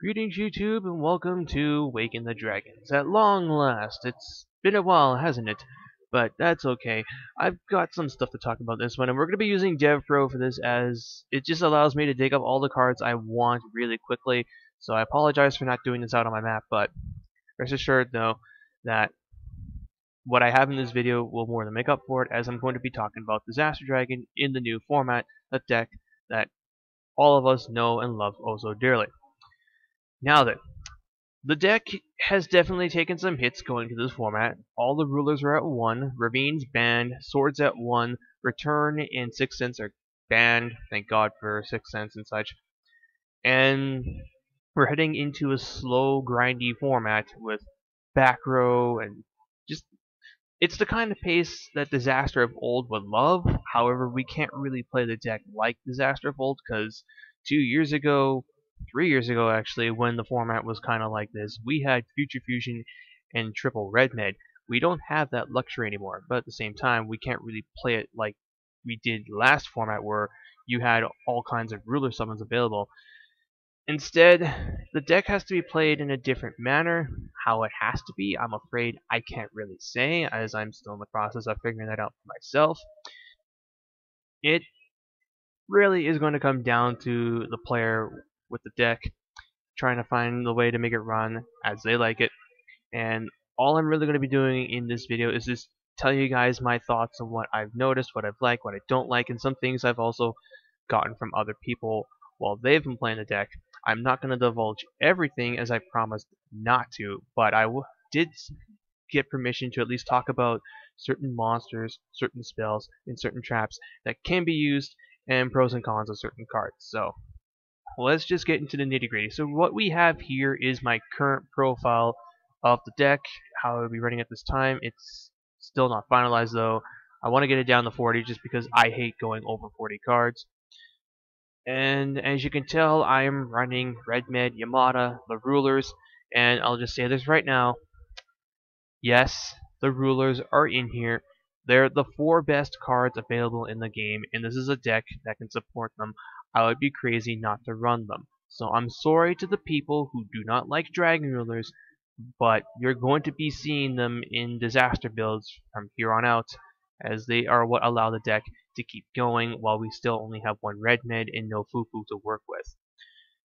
Greetings YouTube and welcome to Waking the Dragons. At long last, it's been a while, hasn't it? But that's okay. I've got some stuff to talk about this one, and we're going to be using DevPro for this as it just allows me to dig up all the cards I want really quickly. So I apologize for not doing this out on my map, but rest assured though that what I have in this video will more than make up for it, as I'm going to be talking about Disaster Dragon in the new format, a deck that all of us know and love oh so dearly. Now then, the deck has definitely taken some hits going to this format. All the rulers are at 1, Ravines banned, swords at 1, return and Sixth Sense are banned, thank God for Sixth Sense and such. And we're heading into a slow, grindy format with back row and just it's the kind of pace that Disaster of old would love. However, we can't really play the deck like Disaster of old because 2 years ago, 3 years ago actually, when the format was kind of like this, we had Future Fusion and Triple Red Med. We don't have that luxury anymore, but at the same time, we can't really play it like we did last format where you had all kinds of ruler summons available. Instead, the deck has to be played in a different manner. How it has to be, I'm afraid I can't really say, as I'm still in the process of figuring that out for myself. It really is going to come down to the player with the deck trying to find the way to make it run as they like it. And all I'm really going to be doing in this video is just tell you guys my thoughts on what I've noticed, what I've liked, what I don't like, and some things I've also gotten from other people while they've been playing the deck. I'm not going to divulge everything as I promised not to, but I did get permission to at least talk about certain monsters, certain spells, and certain traps that can be used, and pros and cons of certain cards. So let's just get into the nitty gritty. So what we have here is my current profile of the deck, how I'll be running at this time. It's still not finalized though. I want to get it down to 40 just because I hate going over 40 cards. And as you can tell, I am running Red Med, Yamada, the rulers, and I'll just say this right now. Yes, the rulers are in here. They're the 4 best cards available in the game, and this is a deck that can support them. I would be crazy not to run them. So I'm sorry to the people who do not like Dragon Rulers, but you're going to be seeing them in disaster builds from here on out, as they are what allow the deck to keep going while we still only have 1 Red Med and no Fufu to work with.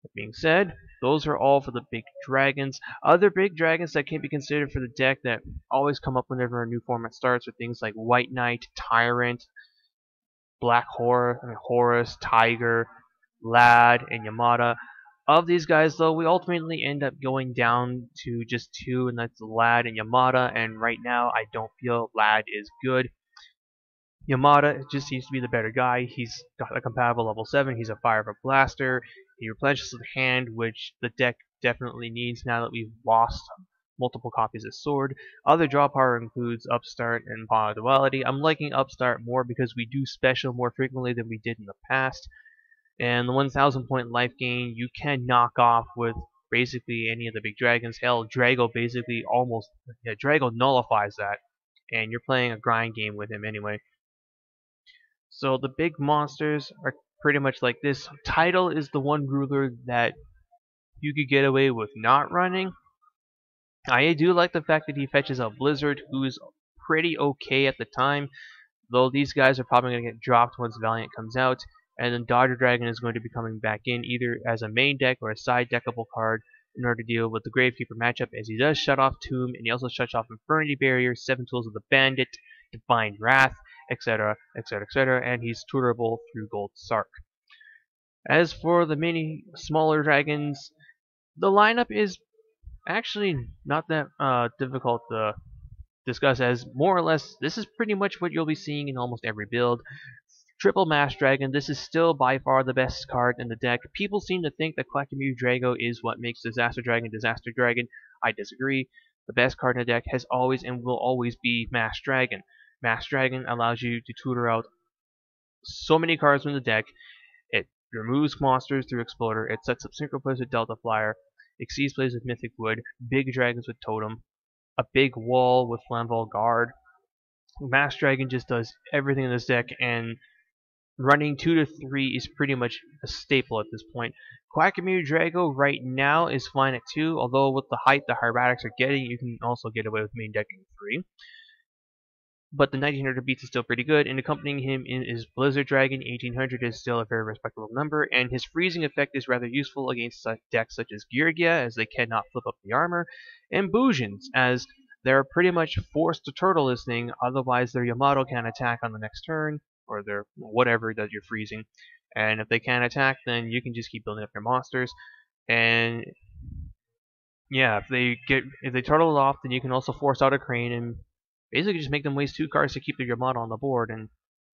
That being said, those are all for the big dragons. Other big dragons that can be considered for the deck that always come up whenever a new format starts are things like White Knight, Tyrant, Black Horus, Tiger, Lad, and Yamada. Of these guys, though, we ultimately end up going down to just 2, and that's Lad and Yamada, and right now I don't feel Lad is good. Yamada just seems to be the better guy. He's got a compatible level 7, he's a fire of a blaster, he replenishes the hand, which the deck definitely needs now that we've lost multiple copies of Sword. Other draw power includes Upstart and Paw Duality. I'm liking Upstart more because we do special more frequently than we did in the past. And the 1000 point life gain you can knock off with basically any of the big dragons. Hell, Drago basically Drago nullifies that. And you're playing a grind game with him anyway. So the big monsters are pretty much like this. Tidal is the one ruler that you could get away with not running. I do like the fact that he fetches a Blizzard, who's pretty okay at the time, though these guys are probably going to get dropped once Valiant comes out, and then Dodger Dragon is going to be coming back in either as a main deck or a side deckable card in order to deal with the Gravekeeper matchup, as he does shut off Tomb, and he also shuts off Infernity Barrier, 7 Tools of the Bandit, Divine Wrath, etc., etc., etc., and he's tutorable through Gold Sark. As for the many smaller dragons, the lineup is actually not that difficult to discuss, as more or less this is pretty much what you'll be seeing in almost every build. Triple Mass Dragon, this is still by far the best card in the deck. People seem to think that Clackemute Drago is what makes Disaster Dragon Disaster Dragon. I disagree. The best card in the deck has always and will always be Mass Dragon. Mass Dragon allows you to tutor out so many cards from the deck. It removes monsters through Exploder, it sets up Synchro plays with Delta Flyer, Exceeds plays with Mythic Wood, big dragons with Totem, a big wall with Flamval Guard. Mass Dragon just does everything in this deck, and running 2 to 3 is pretty much a staple at this point. Quackmere Drago right now is fine at 2, although with the height the Hieratics are getting, you can also get away with main decking 3. But the 1900 beats is still pretty good, and accompanying him in is Blizzard Dragon. 1800 is still a very respectable number, and his freezing effect is rather useful against decks such as Geargia, as they cannot flip up the armor, and Bujins, as they're pretty much forced to turtle this thing, otherwise their Yamato can't attack on the next turn, or their whatever that you're freezing. And if they can't attack, then you can just keep building up your monsters. And yeah, if they turtle it off, then you can also force out a crane and basically just make them waste 2 cards to keep their Yamato on the board and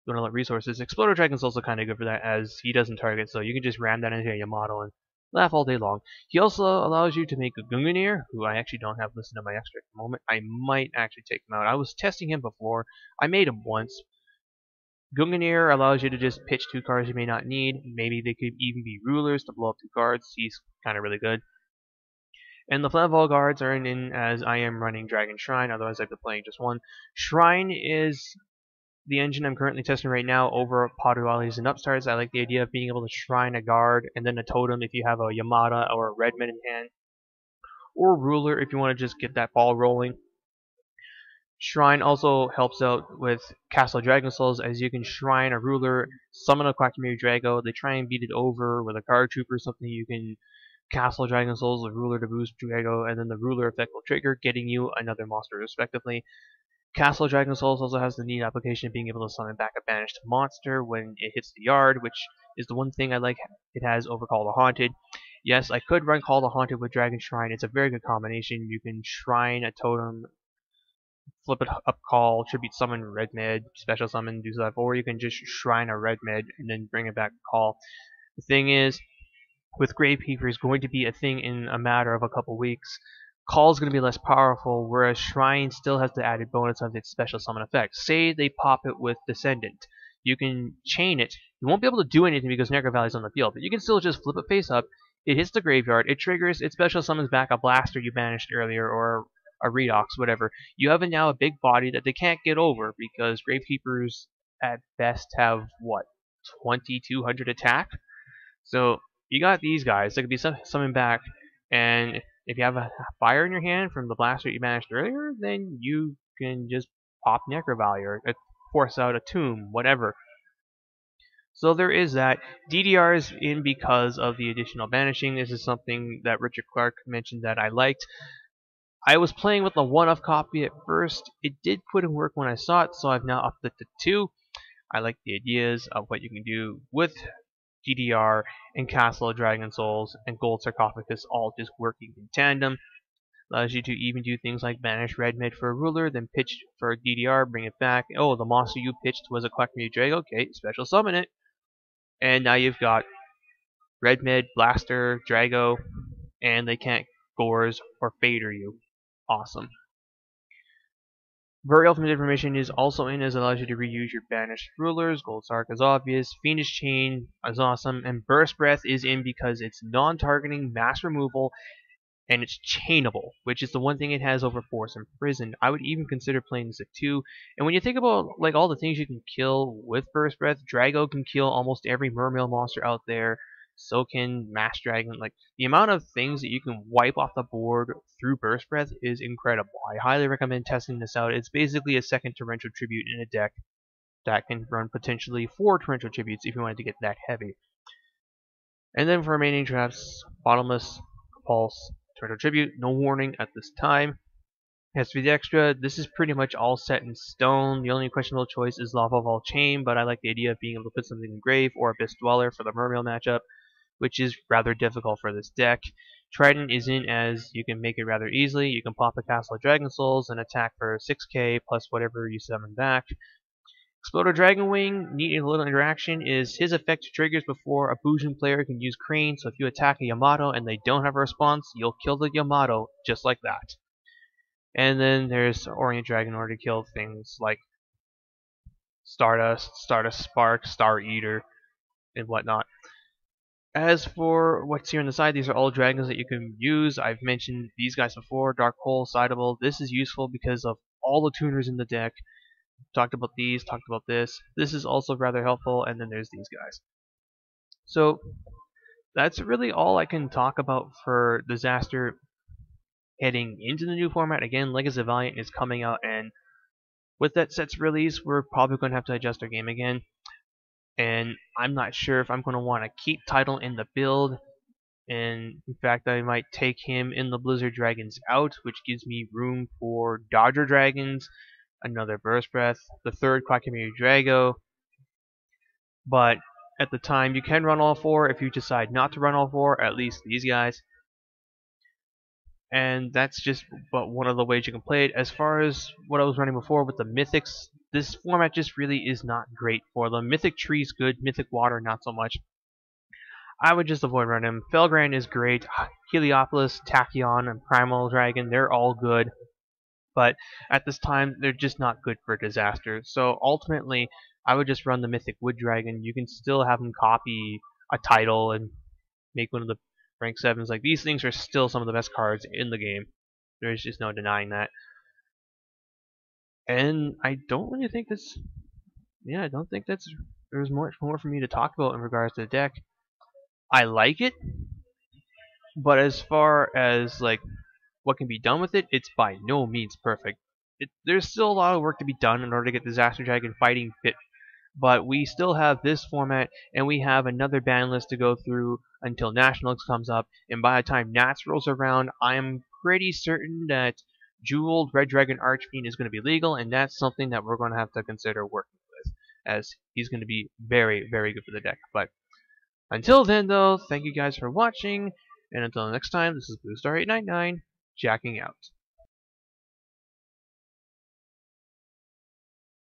don't let resources. Exploder Dragon's also kind of good for that, as he doesn't target, so you can just ram that into a Yamato and laugh all day long. He also allows you to make a Gungnir, who I actually don't have listed in my extra at the moment. I might actually take him out. I was testing him before. I made him once. Gungnir allows you to just pitch 2 cards you may not need. Maybe they could even be rulers to blow up 2 cards. He's kind of really good. And the Flamval Guards are in as I am running Dragon Shrine, otherwise I've been playing just one. Shrine is the engine I'm currently testing right now over Podualis and Upstarts. I like the idea of being able to shrine a guard and then a totem if you have a Yamata or a Redmid in hand. Or Ruler if you want to just get that ball rolling. Shrine also helps out with Castle Dragon Souls, as you can shrine a Ruler, summon a Quackmere Drago, they try and beat it over with a Guard Trooper or something. You can Castle Dragon Souls, the Ruler to boost Drago, and then the Ruler effect will trigger, getting you another monster respectively. Castle Dragon Souls also has the neat application of being able to summon back a banished monster when it hits the yard, which is the one thing I like it has over Call the Haunted. Yes, I could run Call the Haunted with Dragon Shrine. It's a very good combination. You can shrine a totem, flip it up, call, tribute summon Redmid, special summon, do stuff, or you can just shrine a Redmid and then bring it back call. The thing is, with Gravekeeper is going to be a thing in a matter of a couple weeks. Call is going to be less powerful, whereas Shrine still has the added bonus of its special summon effect. Say they pop it with Descendant. You can chain it. You won't be able to do anything because Necro Valley is on the field, but you can still just flip it face up. It hits the graveyard. It triggers. It special summons back a Blaster you banished earlier, or a Redox, whatever. You have now a big body that they can't get over because Gravekeepers at best have, what, 2200 attack? So you got these guys that could be summoned back, and if you have a fire in your hand from the blaster you banished earlier, then you can just pop Necro Valley or force out a tomb, whatever. So there is that. DDR is in because of the additional banishing. This is something that Richard Clark mentioned that I liked. I was playing with a one-off copy at first. It did put in work when I saw it, so I've now upped it to 2. I like the ideas of what you can do with DDR and Castle Dragon Souls and Gold Sarcophagus all just working in tandem. Allows you to even do things like banish Redmid for a Ruler, then pitch for DDR, bring it back. Oh, the monster you pitched was a Quackmere Drago. Okay, special summon it. And now you've got Redmid, Blaster, Drago, and they can't Gores or Fader you. Awesome. Very Ultimate Information is also in, as it allows you to reuse your banished rulers. Gold Sark is obvious. Fiendish Chain is awesome. And Burst Breath is in because it's non-targeting, mass removal, and it's chainable, which is the one thing it has over Force Imprisoned. I would even consider playing this at 2. And when you think about like all the things you can kill with Burst Breath, Drago can kill almost every Mermail monster out there. So can Mass Dragon. Like, the amount of things that you can wipe off the board through Burst Breath is incredible. I highly recommend testing this out. It's basically a second Torrential Tribute in a deck that can run potentially 4 Torrential Tributes if you wanted to get that heavy. And then for remaining traps, Bottomless, Pulse, Torrential Tribute, no warning at this time. As for the extra, this is pretty much all set in stone. The only questionable choice is Lava Vault Chain, but I like the idea of being able to put something in Grave or Abyss Dweller for the Mermail matchup, which is rather difficult for this deck. Trident is in as you can make it rather easily. You can pop a Castle of Dragon Souls and attack for 6k plus whatever you summon back. Exploder Dragonwing, neat little interaction, is his effect triggers before a Bujin player can use Crane, so if you attack a Yamato and they don't have a response, you'll kill the Yamato just like that. And then there's Orient Dragon Order to kill things like Stardust, Stardust Spark, Star Eater, and whatnot. As for what's here on the side, these are all dragons that you can use. I've mentioned these guys before, Dark Hole, Sideable. This is useful because of all the tuners in the deck. Talked about these, talked about this. This is also rather helpful, and then there's these guys. So that's really all I can talk about for Disaster heading into the new format. Again, Legacy of Valiant is coming out, and with that set's release, we're probably going to have to adjust our game again. And I'm not sure if I'm going to want to keep Tidal in the build. And in fact, I might take him in the Blizzard Dragons out, which gives me room for Dodger Dragons, another Burst Breath, the third Quackimiri Drago. But at the time, you can run all four. If you decide not to run all four, at least these guys. And that's just but one of the ways you can play it. As far as what I was running before with the Mythics, this format just really is not great for them. Mythic Tree's good, Mythic Water not so much. I would just avoid running him. Felgrand is great. Heliopolis, Tachyon, and Primal Dragon, they're all good. But at this time, they're just not good for Disaster. So ultimately, I would just run the Mythic Wood Dragon. You can still have him copy a title and make one of the rank 7s. Like, these things are still some of the best cards in the game. There's just no denying that. And I don't really think that's... Yeah, I don't think there's much more for me to talk about in regards to the deck. I like it, but as far as like what can be done with it, it's by no means perfect. There's still a lot of work to be done in order to get Disaster Dragon fighting fit, but we still have this format, and we have another ban list to go through until Nationals comes up, and by the time Nats rolls around, I am pretty certain that Jeweled Red Dragon Archfiend is going to be legal, and that's something that we're going to have to consider working with, as he's going to be very, very good for the deck. But until then, though, thank you guys for watching, and until next time, this is BlueStar899, jacking out.